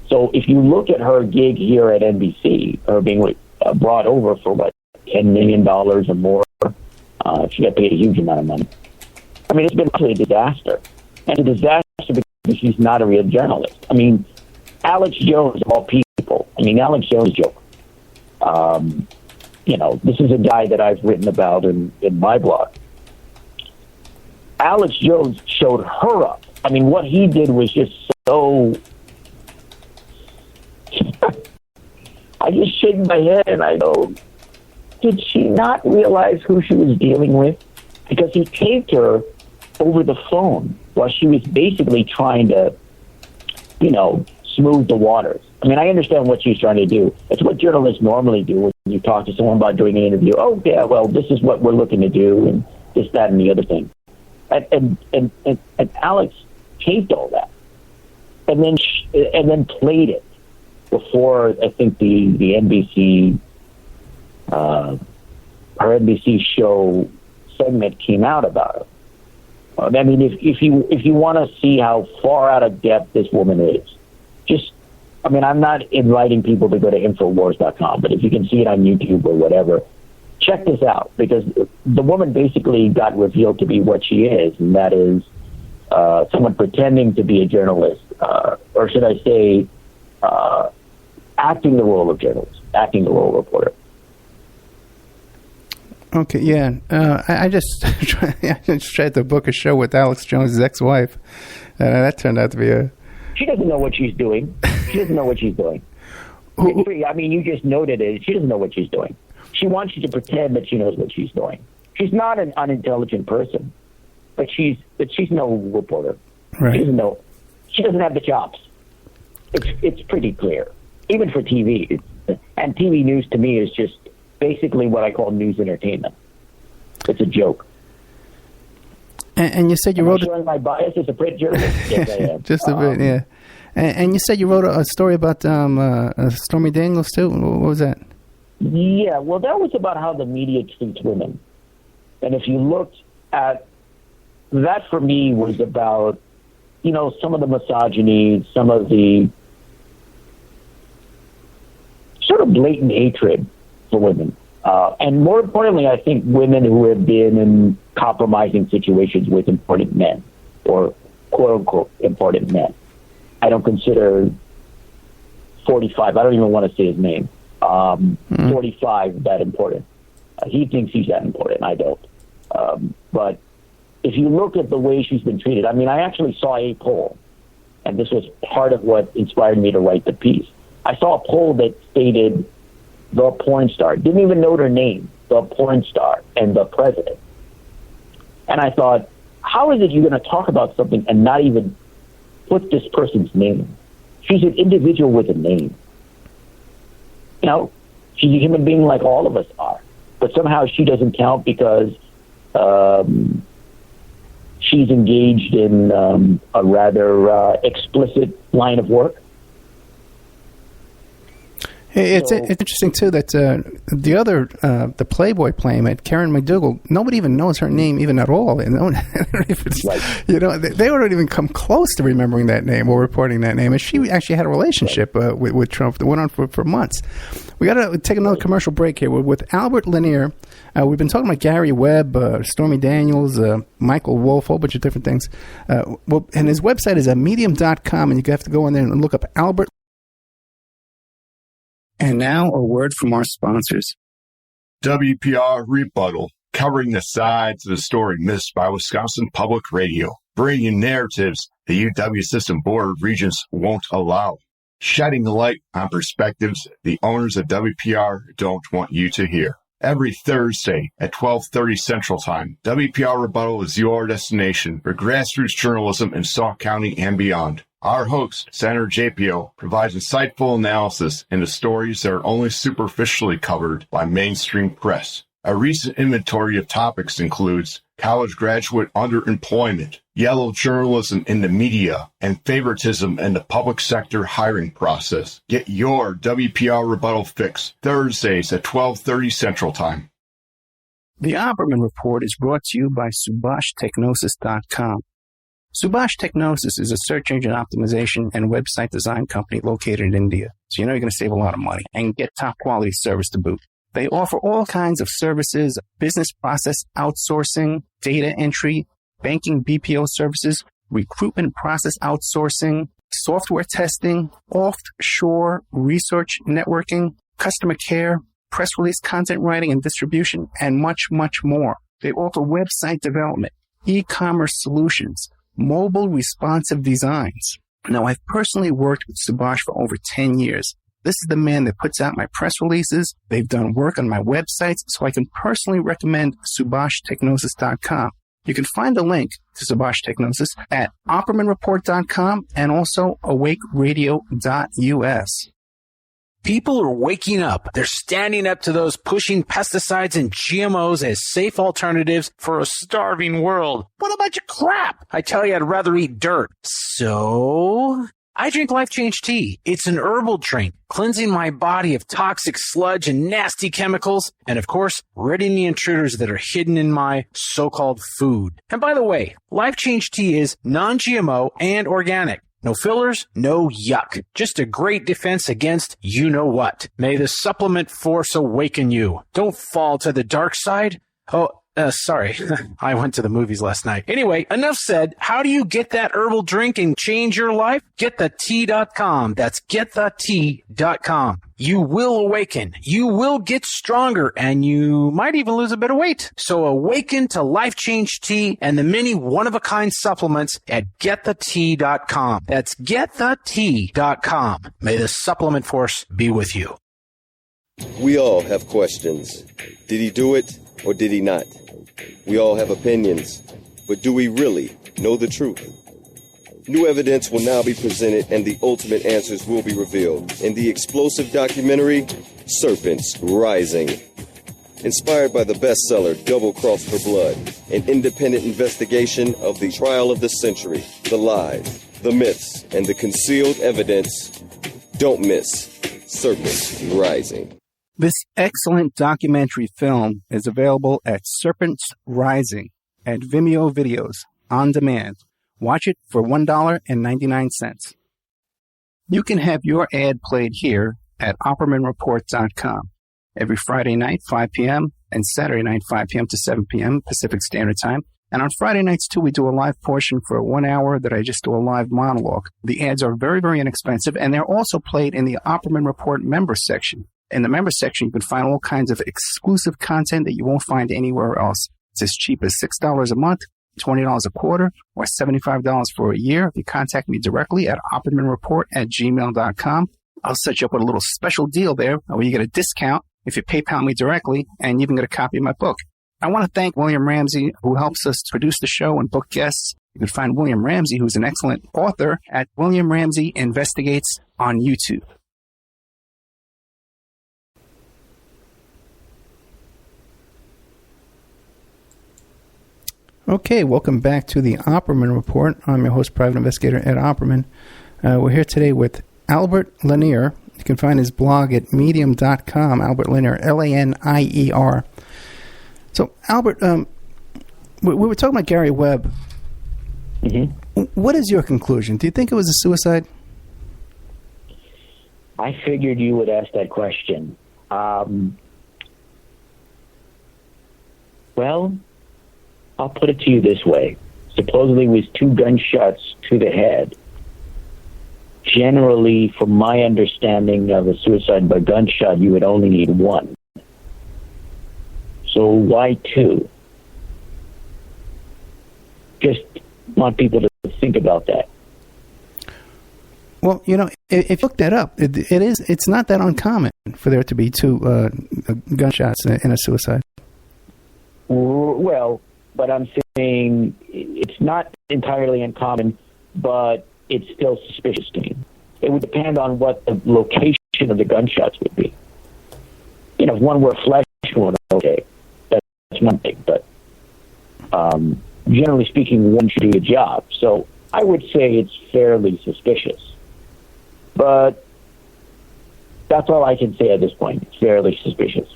So if you look at her gig here at NBC, her being brought over for, what, $10 million or more, she got paid a huge amount of money. I mean, it's been actually a disaster. And a disaster because she's not a real journalist. I mean, Alex Jones, of all people, Alex Jones is a joke. You know, this is a guy that I've written about in my blog. Alex Jones showed her up. I mean, what he did was just so... I just shake my head and I go, did she not realize who she was dealing with? Because he taped her over the phone while she was basically trying to, you know, smooth the waters. I mean, I understand what she's trying to do. It's what journalists normally do when you talk to someone about doing an interview. Oh, yeah, well, this is what we're looking to do, and this, that, and the other thing. And Alex taped all that, and then played it before I think the NBC her NBC show segment came out about it. I mean, if you want to see how far out of depth this woman is, I'm not inviting people to go to Infowars.com, but if you can see it on YouTube or whatever, check this out, because the woman basically got revealed to be what she is, and that is someone pretending to be a journalist, or should I say, acting the role of journalist, acting the role of reporter. Okay, yeah. I just tried to book a show with Alex Jones' ex-wife. That turned out to be a... She doesn't know what she's doing. She doesn't know what she's doing. I mean, you just noted it. She doesn't know what she's doing. She wants you to pretend that she knows what she's doing. She's not an unintelligent person, but she's no reporter. Right. She doesn't know. She doesn't have the chops. It's pretty clear, even for TV. And TV news to me is just basically what I call news entertainment. It's a joke. And you said you wrote... showing my bias as a print journalist? Yes, I am. Just a bit, yeah. And you said you wrote a story about Stormy Daniels, too? What was that? Yeah, well, that was about how the media treats women. And if you looked at... That, for me, was about, you know, some of the misogyny, some of the sort of blatant hatred for women. And more importantly, I think women who have been in compromising situations with important men, or quote-unquote important men. I don't consider 45, I don't even want to say his name, 45 that important. He thinks he's that important, I don't. But if you look at the way she's been treated, I mean, I actually saw a poll, and this was part of what inspired me to write the piece. I saw a poll that stated the porn star, didn't even know her name, the porn star and the president. And I thought, how is it you're going to talk about something and not even put this person's name? She's an individual with a name. You know, she's a human being like all of us are. But somehow she doesn't count because she's engaged in a rather explicit line of work. It's interesting, too, that the other, the Playboy playmate, Karen McDougal, nobody even knows her name even at all. And they don't even come close to remembering that name or reporting that name. And she actually had a relationship with Trump that went on for months. We got to take another commercial break here. We're with Albert Lanier. We've been talking about Gary Webb, Stormy Daniels, Michael Wolff, a whole bunch of different things. And his website is medium.com, and you have to go in there and look up Albert. And now a word from our sponsors. WPR Rebuttal, covering the sides of the story missed by Wisconsin Public Radio, bringing narratives the UW System Board of Regents won't allow, shedding light on perspectives the owners of WPR don't want you to hear. Every Thursday at 12:30 Central Time, WPR Rebuttal is your destination for grassroots journalism in Sauk County and beyond. Our host, Senator JPO, provides insightful analysis into stories that are only superficially covered by mainstream press. A recent inventory of topics includes college graduate underemployment, yellow journalism in the media, and favoritism in the public sector hiring process. Get your WPR Rebuttal fix Thursdays at 12:30 Central Time. The Opperman Report is brought to you by SubhashTechnosis.com. Subhash Technosis is a search engine optimization and website design company located in India. So you're going to save a lot of money and get top quality service to boot. They offer all kinds of services, business process outsourcing, data entry, banking BPO services, recruitment process outsourcing, software testing, offshore research networking, customer care, press release content writing and distribution, and much, much more. They offer website development, e-commerce solutions, mobile responsive designs. Now, I've personally worked with Subhash for over 10 years. This is the man that puts out my press releases. They've done work on my websites, so I can personally recommend SubhashTechnosis.com. You can find a link to Subhash Technosis at OppermanReport.com and also AwakeRadio.us. People are waking up. They're standing up to those pushing pesticides and GMOs as safe alternatives for a starving world. What a bunch of crap! I tell you, I'd rather eat dirt. So I drink Life Change Tea. It's an herbal drink, cleansing my body of toxic sludge and nasty chemicals, and of course, ridding the intruders that are hidden in my so-called food. And by the way, Life Change Tea is non-GMO and organic. No fillers, no yuck. Just a great defense against you-know-what. May the supplement force awaken you. Don't fall to the dark side. Sorry. I went to the movies last night. Anyway, enough said. How do you get that herbal drink and change your life? GetTheTea.com. That's GetTheTea.com. You will awaken. You will get stronger, and you might even lose a bit of weight. So awaken to Life Change Tea and the many one-of-a-kind supplements at GetTheTea.com. That's GetTheTea.com. May the supplement force be with you. We all have questions. Did he do it or did he not? We all have opinions, but do we really know the truth? New evidence will now be presented and the ultimate answers will be revealed in the explosive documentary, Serpents Rising. Inspired by the bestseller Double Cross for Blood, an independent investigation of the trial of the century, the lies, the myths, and the concealed evidence. Don't miss Serpents Rising. This excellent documentary film is available at Serpents Rising at Vimeo Videos on demand. Watch it for $1.99. You can have your ad played here at OppermanReport.com every Friday night, 5 p.m., and Saturday night, 5 p.m. to 7 p.m. Pacific Standard Time. And on Friday nights, too, we do a live portion for 1 hour that I just do a live monologue. The ads are very, very inexpensive, and they're also played in the Opperman Report member section. In the member section, you can find all kinds of exclusive content that you won't find anywhere else. It's as cheap as $6 a month, $20 a quarter, or $75 for a year. If you contact me directly at oppermanreport@gmail.com, I'll set you up with a little special deal there where you get a discount if you PayPal me directly, and you even get a copy of my book. I want to thank William Ramsey, who helps us produce the show and book guests. You can find William Ramsey, who's an excellent author, at William Ramsey Investigates on YouTube. Okay, welcome back to the Opperman Report. I'm your host, Private Investigator Ed Opperman. We're here today with Albert Lanier, You can find his blog at medium.com, Albert Lanier, Lanier. So, Albert, we were talking about Gary Webb. Mm-hmm. What is your conclusion? Do you think it was a suicide? I figured you would ask that question. Well, I'll put it to you this way. Supposedly it was 2 gunshots to the head. Generally, from my understanding of a suicide by gunshot, you would only need 1. So why 2? Just want people to think about that. Well, if you look that up, it's not that uncommon for there to be 2 gunshots in a suicide. Well, but I'm saying it's not entirely uncommon, but it's still suspicious to me. It would depend on what the location of the gunshots would be. If one were a flesh wound, okay, that's one thing. But generally speaking, one should do the job. So I would say it's fairly suspicious. But that's all I can say at this point. It's fairly suspicious.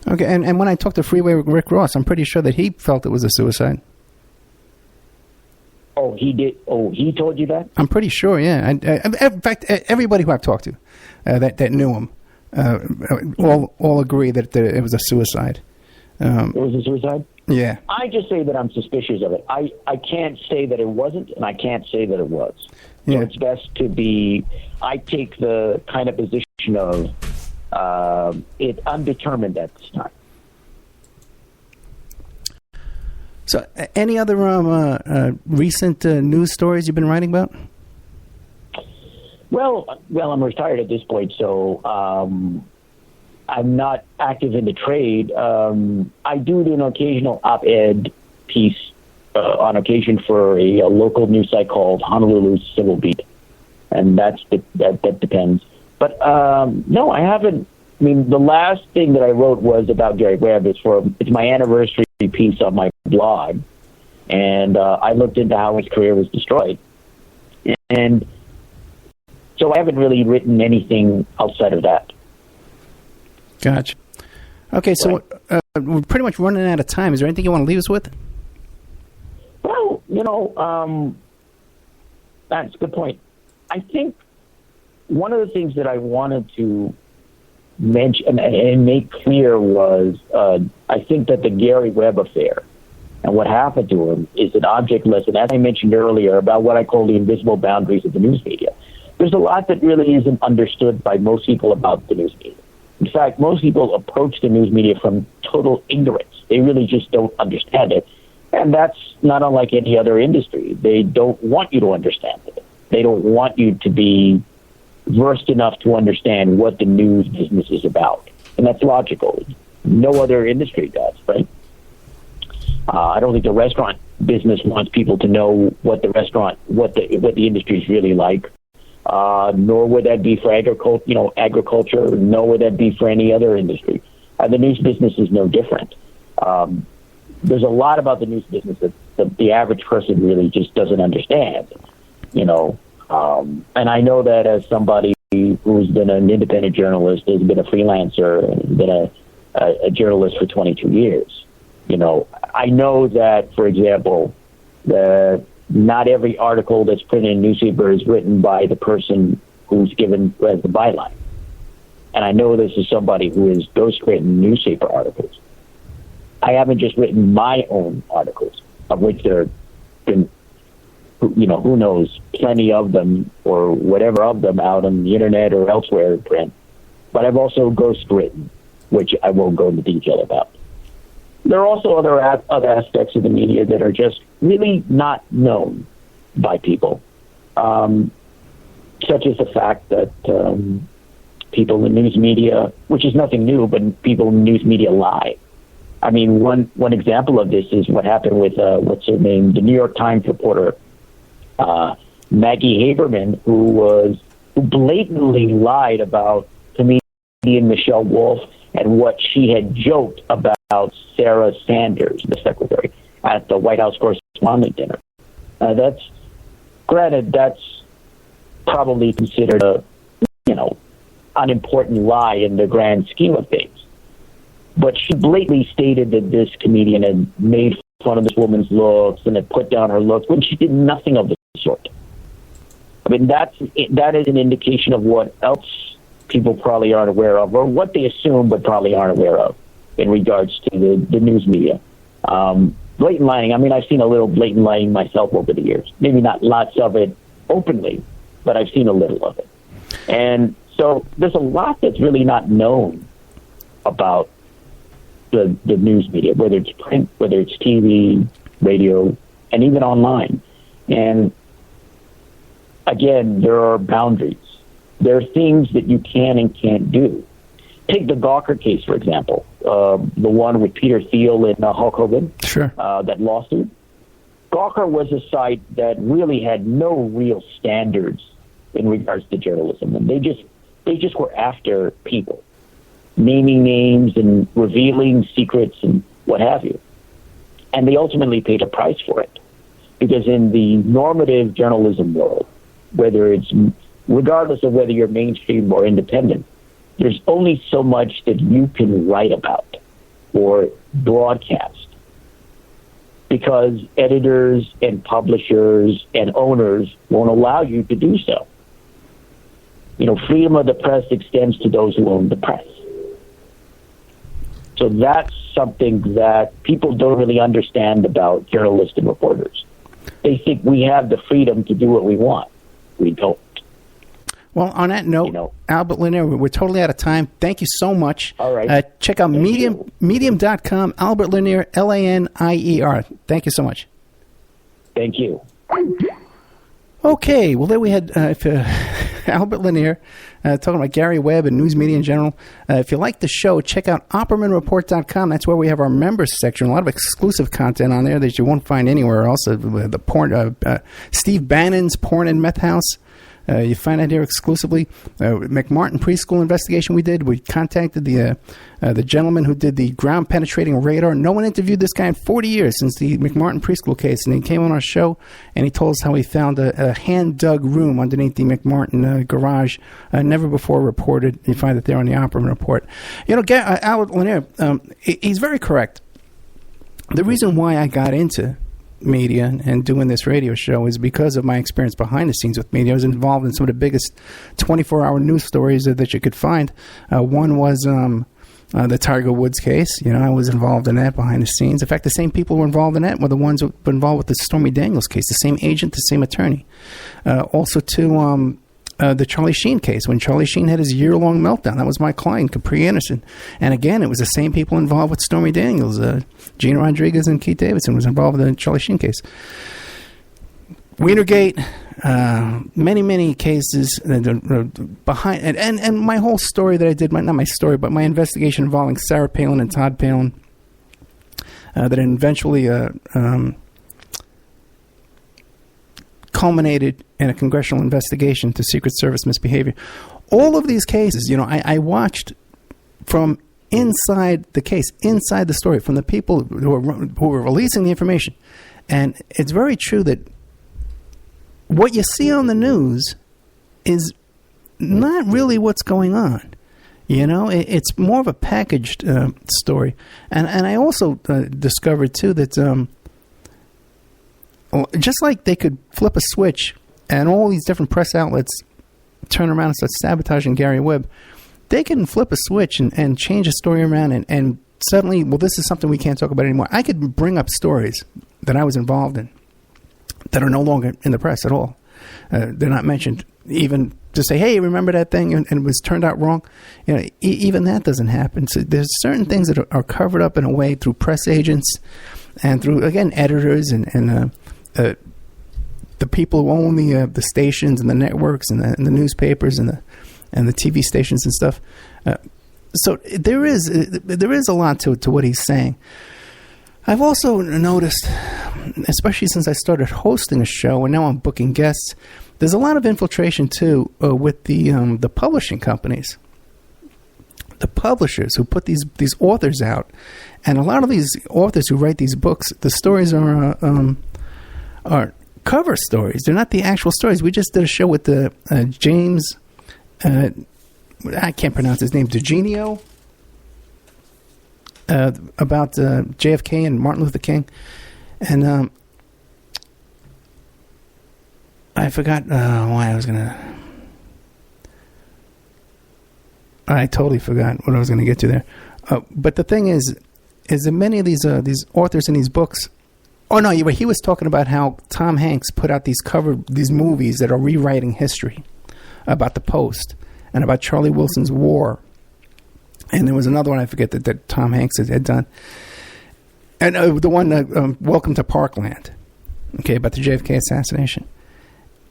Okay, and when I talked to Freeway Rick Ross, I'm pretty sure that he felt it was a suicide. Oh, he did? Oh, he told you that? I'm pretty sure, yeah. In fact, everybody who I've talked to that knew him all agree that it was a suicide. It was a suicide? Yeah. I just say that I'm suspicious of it. I can't say that it wasn't, and I can't say that it was. Yeah. So it's best to be... I take the kind of position of it undetermined at this time. So, any other recent news stories you've been writing about? Well, I'm retired at this point, so I'm not active in the trade. I do an occasional op-ed piece on occasion for a local news site called Honolulu Civil Beat, and that depends. But no, I haven't. I mean, the last thing that I wrote was about Gary Webb. It's my anniversary piece on my blog, and I looked into how his career was destroyed, and so I haven't really written anything outside of that. Gotcha. Okay, so right. We're pretty much running out of time. Is there anything you want to leave us with? Well, that's a good point. I think one of the things that I wanted to mention and make clear was I think that the Gary Webb affair and what happened to him is an object lesson, as I mentioned earlier, about what I call the invisible boundaries of the news media. There's a lot that really isn't understood by most people about the news media. In fact, most people approach the news media from total ignorance. They really just don't understand it. And that's not unlike any other industry. They don't want you to understand it. They don't want you to be versed enough to understand what the news business is about. And that's logical. No other industry does, right? I don't think the restaurant business wants people to know what the industry is really like. Nor would that be for agriculture, nor would that be for any other industry. The news business is no different. There's a lot about the news business that the average person really just doesn't understand, and I know that as somebody who's been an independent journalist, has been a freelancer, and been a journalist for 22 years, I know that, for example, not every article that's printed in a newspaper is written by the person who's given as the byline. And I know this is somebody who has ghostwritten newspaper articles. I haven't just written my own articles, of which there have been, who knows, plenty of them or whatever of them out on the internet or elsewhere in print. But I've also ghostwritten, which I won't go into detail about. There are also other aspects of the media that are just really not known by people, such as the fact that people in news media, which is nothing new, but people in news media lie. I mean, one example of this is what happened with, what's her name, the New York Times reporter, Maggie Haberman, who blatantly lied about comedian Michelle Wolf and what she had joked about Sarah Sanders, the secretary, at the White House Correspondent Dinner. That's probably considered unimportant lie in the grand scheme of things. But she blatantly stated that this comedian had made fun of this woman's looks and had put down her looks when she did nothing of the sort. I mean, that is an indication of what else people probably aren't aware of, or what they assume but probably aren't aware of in regards to the news media. Blatant lying. I mean, I've seen a little blatant lying myself over the years. Maybe not lots of it openly, but I've seen a little of it. And so there's a lot that's really not known about the news media, whether it's print, whether it's TV, radio, and even online. And again, there are boundaries. There are things that you can and can't do. Take the Gawker case, for example, the one with Peter Thiel and Hulk Hogan, sure. That lawsuit. Gawker was a site that really had no real standards in regards to journalism, and they just were after people, naming names and revealing secrets and what have you. And they ultimately paid a price for it, because in the normative journalism world, regardless of whether you're mainstream or independent, there's only so much that you can write about or broadcast, because editors and publishers and owners won't allow you to do so. Freedom of the press extends to those who own the press. So that's something that people don't really understand about journalists and reporters. They think we have the freedom to do what we want. We don't. Well, on that note, Albert Lanier, we're totally out of time. Thank you so much. All right. Check out medium.com, Albert Lanier, Lanier. Thank you so much. Thank you. Okay, well, there we had Albert Lanier talking about Gary Webb and news media in general. If you like the show, check out OppermanReport.com. That's where we have our members section. A lot of exclusive content on there that you won't find anywhere else. The porn, Steve Bannon's Porn and Meth House. You find that here exclusively. McMartin preschool investigation we did. We contacted the gentleman who did the ground penetrating radar. No one interviewed this guy in 40 years since the McMartin preschool case, and he came on our show and he told us how he found a hand dug room underneath the McMartin garage, never before reported. You find it there on the Opperman Report. Albert Lanier, he's very correct. The reason why I got into media and doing this radio show is because of my experience behind the scenes with media. I was involved in some of the biggest 24-hour news stories that you could find. One was the Tiger Woods case. I was involved in that behind the scenes. In fact, the same people who were involved in that were the ones who were involved with the Stormy Daniels case, the same agent, the same attorney. Also, too, the Charlie Sheen case, when Charlie Sheen had his year-long meltdown. That was my client, Capri Anderson. And again, it was the same people involved with Stormy Daniels. Gina Rodriguez and Keith Davidson was involved in the Charlie Sheen case. Wienergate, many, many cases behind, and my whole story that I did, not my story, but my investigation involving Sarah Palin and Todd Palin, that eventually culminated in a congressional investigation to Secret Service misbehavior. All of these cases, I watched from inside the case, inside the story, from the people who were releasing the information. And it's very true that what you see on the news is not really what's going on. It's more of a packaged story. And I also discovered, too, that just like they could flip a switch and all these different press outlets turn around and start sabotaging Gary Webb, they can flip a switch and change a story around and suddenly, well, this is something we can't talk about anymore. I could bring up stories that I was involved in that are no longer in the press at all. They're not mentioned, even to say, hey, remember that thing and it was turned out wrong? Even that doesn't happen. So there's certain things that are covered up in a way through press agents and through, again, editors and the people who own the stations and the networks and the newspapers and the TV stations and stuff. So there is a lot to what he's saying. I've also noticed, especially since I started hosting a show and now I'm booking guests, there's a lot of infiltration too with the publishing companies, the publishers who put these authors out, and a lot of these authors who write these books, the stories are cover stories. They're not the actual stories. We just did a show with the James I can't pronounce his name, DeGenio, about JFK and Martin Luther King. And I forgot why I was going to... I totally forgot what I was going to get to there. But the thing is that many of these authors in these books... Oh, no, he was talking about how Tom Hanks put out these movies that are rewriting history about the Post and about Charlie Wilson's War. And there was another one I forget that Tom Hanks had done. And the one, Welcome to Parkland, okay, about the JFK assassination.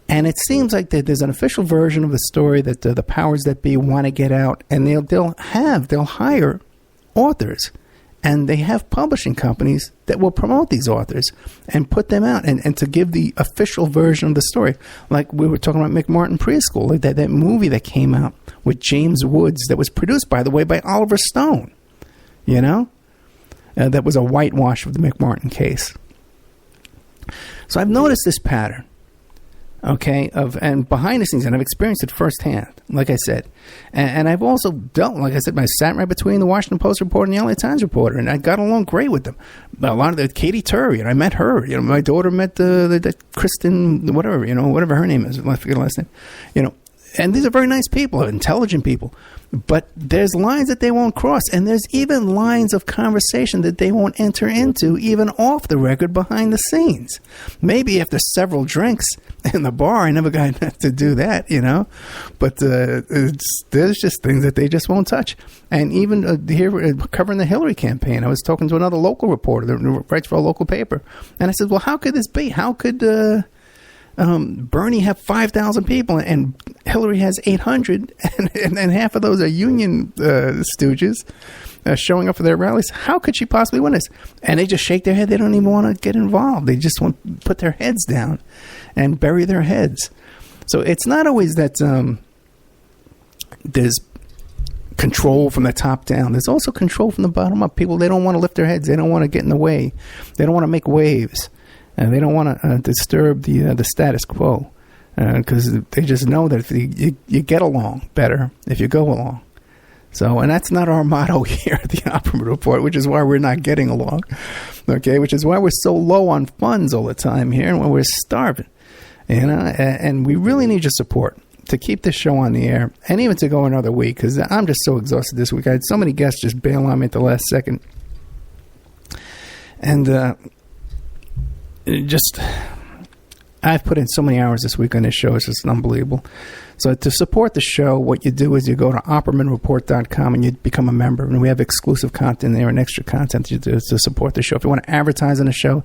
And it seems like that there's an official version of the story that the powers that be want to get out, and they'll hire authors, and they have publishing companies that will promote these authors and put them out and to give the official version of the story. Like we were talking about McMartin Preschool, like that movie that came out with James Woods that was produced, by the way, by Oliver Stone, you know? That was a whitewash of the McMartin case. So I've noticed this pattern. Okay, and behind the scenes, and I've experienced it firsthand, like I said. And I've also dealt, like I said, I sat right between the Washington Post reporter and the LA Times reporter, and I got along great with them. A lot of Katie Turry, and I met her. You know, my daughter met the Kristen, whatever her name is. I forget her last name. You know, and these are very nice people, intelligent people. But there's lines that they won't cross, and there's even lines of conversation that they won't enter into, even off the record, behind the scenes. Maybe after several drinks in the bar, I never got to do that, you know. But there's just things that they just won't touch. And even here, covering the Hillary campaign, I was talking to another local reporter that writes for a local paper, and I said, well, how could this be? How could Bernie have 5,000 people and Hillary has 800, and half of those are union stooges showing up for their rallies? How could she possibly win this? And they just shake their head. They don't even want to get involved. They just want to put their heads down and bury their heads. So it's not always that there's control from the top down. There's also control from the bottom up. People, they don't want to lift their heads. They don't want to get in the way. They don't want to make waves. And they don't want to disturb the status quo, because they just know that if you get along better if you go along. So, and that's not our motto here at the Opperman Report, which is why we're not getting along, okay? Which is why we're so low on funds all the time here, and why we're starving, you know. And we really need your support to keep this show on the air, and even to go another week, because I'm just so exhausted this week. I had so many guests just bail on me at the last second, and I've put in so many hours this week on this show. It's just unbelievable. So to support the show, what you do is you go to OppermanReport.com and you become a member. And we have exclusive content there and extra content to support the show. If you want to advertise on the show,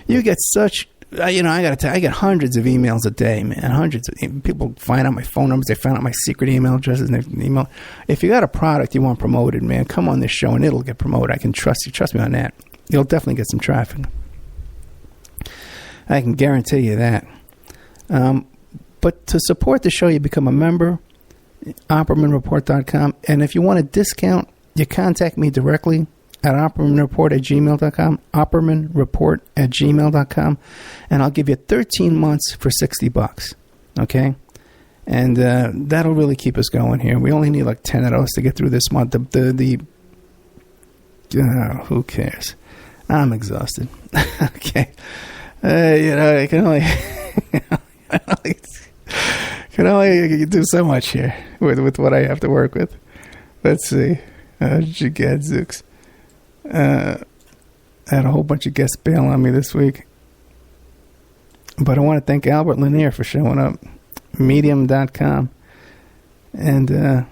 you get such... I got to tell you, I get hundreds of emails a day, man. Hundreds of people find out my phone numbers. They find out my secret email addresses. And they email. If you got a product you want promoted, man, come on this show and it'll get promoted. I can trust you. Trust me on that. You'll definitely get some traffic. I can guarantee you that. But to support the show, you become a member, OppermanReport.com. And if you want a discount, you contact me directly at OppermanReport@gmail.com, OppermanReport@gmail.com, and I'll give you 13 months for $60. Okay? And that'll really keep us going here. We only need like 10 of those to get through this month. Who cares? I'm exhausted. Okay. I can only do so much here with what I have to work with. Let's see. Gadzooks. I had a whole bunch of guests bail on me this week. But I want to thank Albert Lanier for showing up. Medium.com. And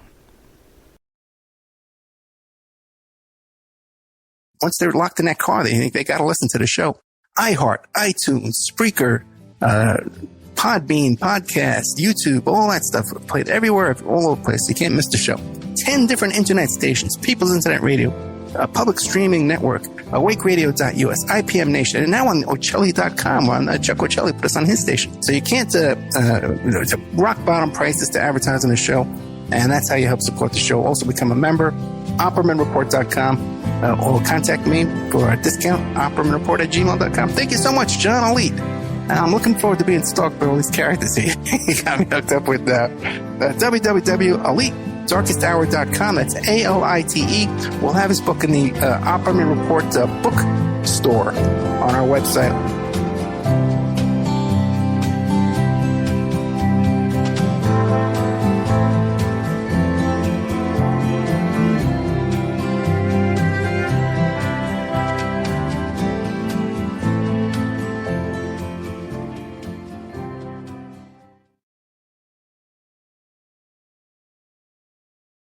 once they're locked in that car, they think they got to listen to the show. iHeart, iTunes, Spreaker, Podbean, Podcast, YouTube, all that stuff. Played everywhere, all over the place. You can't miss the show. 10 different internet stations, People's Internet Radio, a public streaming network, awakeradio.us, IPM Nation, and now on Ocelli.com, on Chuck Ocelli put us on his station. So you can't, it's rock bottom prices to advertise on the show, and that's how you help support the show. Also become a member, OppermanReport.com. Or contact me for a discount, OppermanReport@gmail.com. Thank you so much, John Elite. I'm looking forward to being stalked by all these characters here. He got me hooked up with www.elite darkesthour.com. That's ALITE. We'll have his book in the Opperman Report book store on our website.